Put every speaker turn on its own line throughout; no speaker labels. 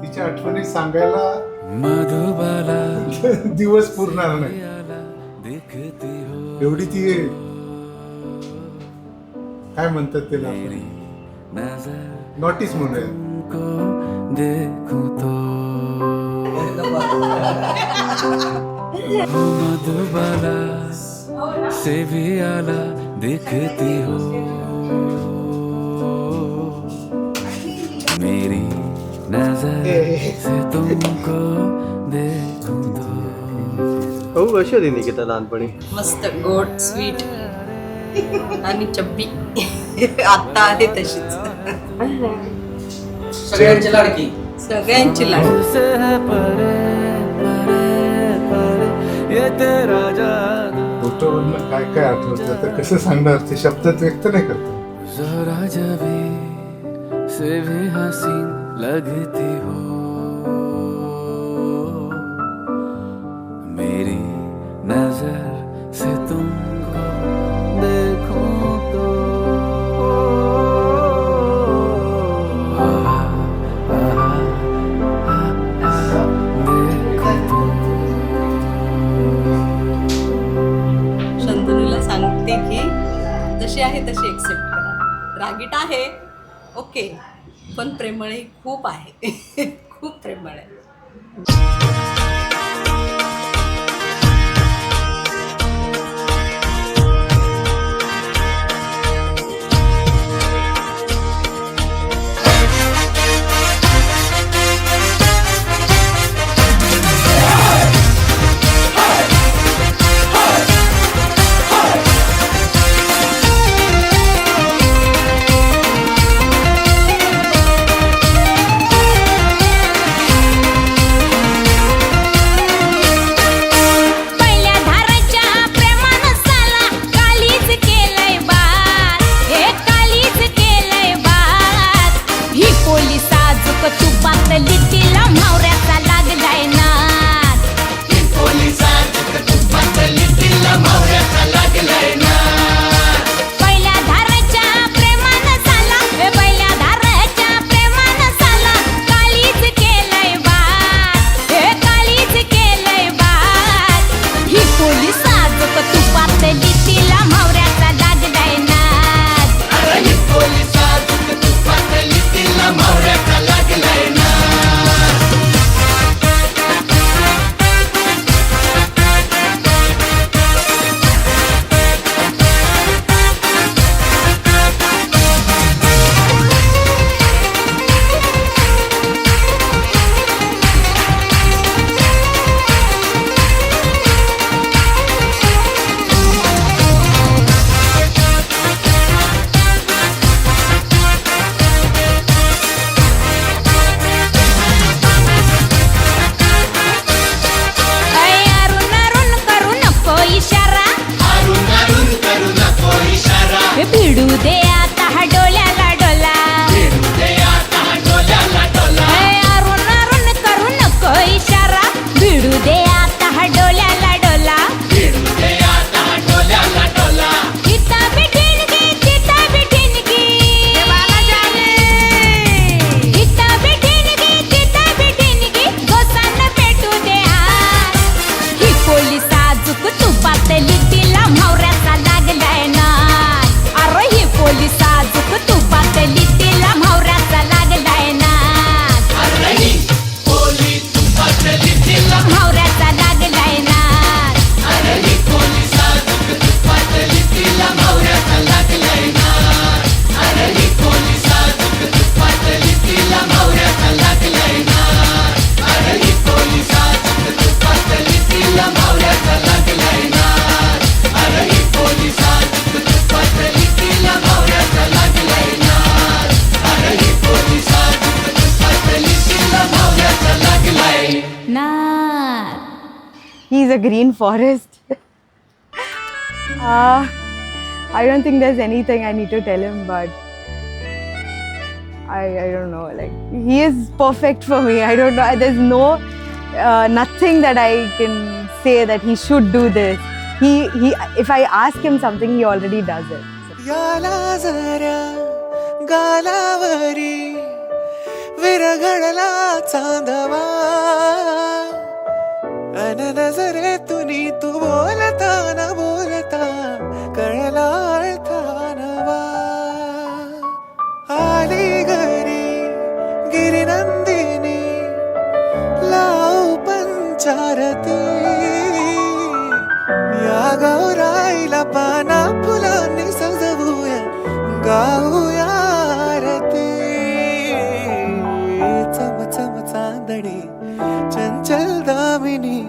तिच्या आठवणी सांगायला
मधुबाला
दिवस पुरणार नाही, एवढी ती काय म्हणतात त्याला नोटीस म्हणूया.
देखूं तो मधुबाला से भी आला दिखती हो मेरी नजर से तुमको देखूं तो.
हो, कशी होती निकिता लहानपणी?
मस्त गोड स्वीट आणि चब्बी आता आहे तशीच.
सगळ्यांची लाडकी.
सगळ्यांची लाडकी.
से है परे परे परे ये तेरा जादू.
फोटोवरनं काय काय आठवतं तर कसं सांगणार, ते शब्दात व्यक्त नाही करत.
जरा जबी से भी हसीन लगती हो मेरी नजर से तुमको देखूं तो देखूं तो.
शंतनूला सांगते की जशी आहे तशी एक्सेप्ट करा. रागीट आहे ओके, पण प्रेमळही खूप आहे. खूप प्रेमळ आहे. भिडू दे आता हा डोल्याला डोला. अरुण अरुण करू नको इशारा. भिडू दे आता हा डोल्याला डोला. चिता बिठिणगी चिता बिठिणगी चिता बिठिणगी चिता बिठिणगी गोसांन पेटू दे आज. ही पोलीस आजूक तुपातली तिला म्हावऱ्याचा लागलाय ना. ही पोलीस आजूक तुपातली तिला म्हावऱ्याचा लागलाय ना. म्हावऱ्याचा लागलाय ना.
He's a green forest. I don't think there's anything I need to tell him, but I don't know. Like, he is perfect for me. I don't know. There's no nothing that I can say that he should do this. He if I ask him something, he already does it.
याला जरा
गालावरी विरघळला चांदवा अन नजरेतुनी तू बोलता न बोलता कळला अर्थानवा आली घरी गिरिनंदिनी लाव पंचारती या गौराईला पाना फुलांनी सजवूया गाऊया आरती चम चम चांदणे चंचल दामिनी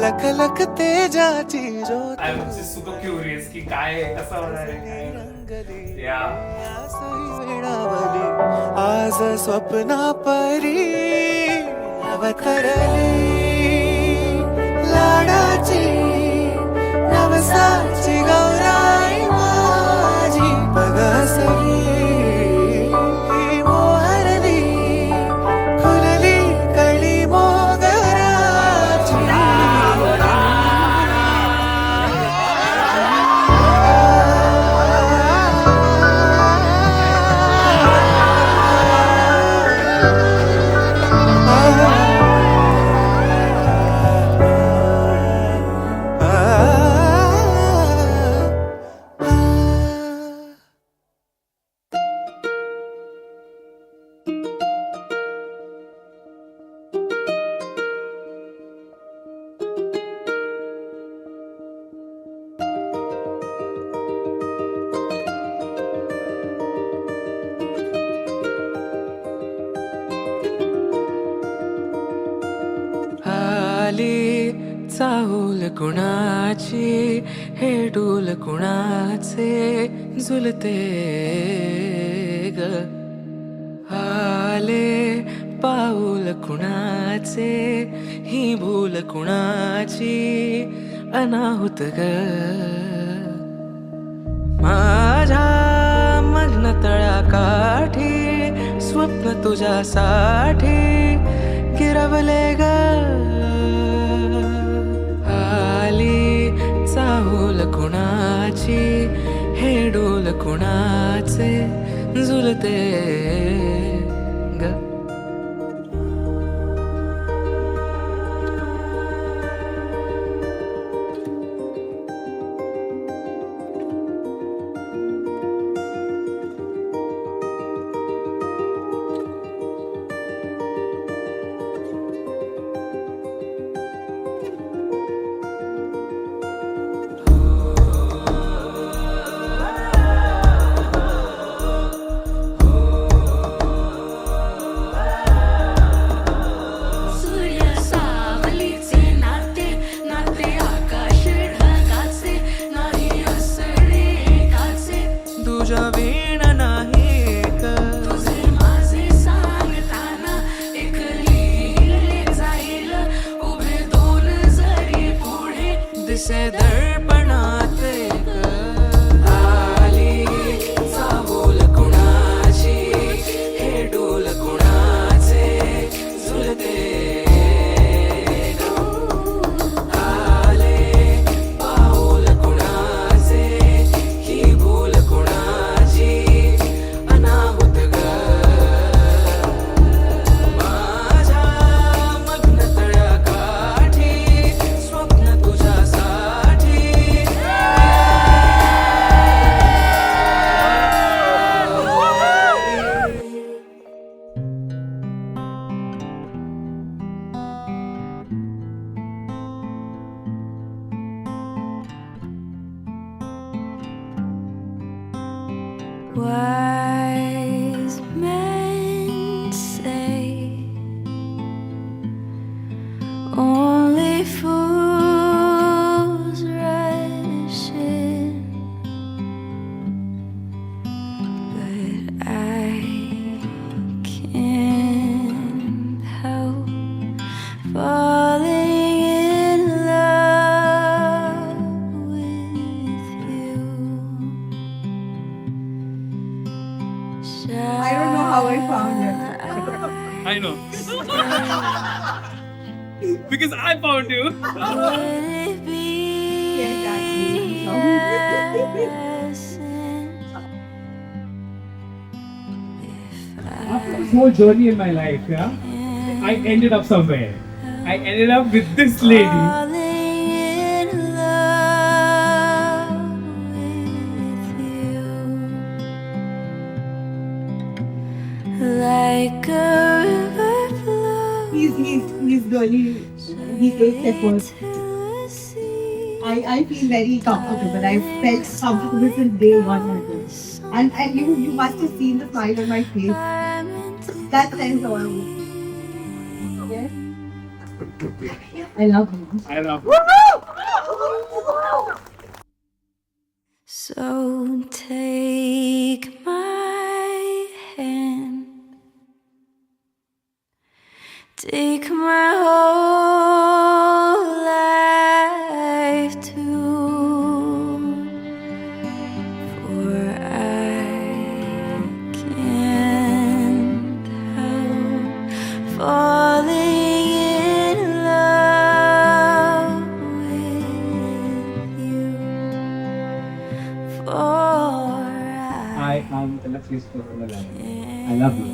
लख लख तेजाची ज्योत
आय एम सुपर क्युरियस की काय कसं होणार आहे
रंगली
या
वेळावली आज स्वप्ना परी अवतरली लाडाची नवसाची गौराई माझी बगसली मोहरली फुलली कळी मोगराची
आली चाहूल कुणाची हे डूल कुणाचे झुलते ग आले पाऊल कुणाचे ही भूल कुणाची अनाहुत ग माझ्या मग्न तळाकाठी स्वप्न तुझ्यासाठी गिरवले ग आली चाहूल कुणाची हे डोल कुणाचे झुलते ग
Wise men say only fools rush in, but I can't help falling in love with you.
I don't know how I found it.
I know. Because I found you.
Would it be a sin
whole journey in my life, yeah, I ended up somewhere. I ended up with this lady.
falling in love with you. Like a river flows
He's really, he takes effort.
to the sea.
I feel very comfortable. I felt comfortable since day one. And you must have seen the smile on my face. That says all. Yes. I love him.
I love
So take my hand, take my whole life too, for I can't help falling in love with you. For
I am the luckiest person alive. I love you.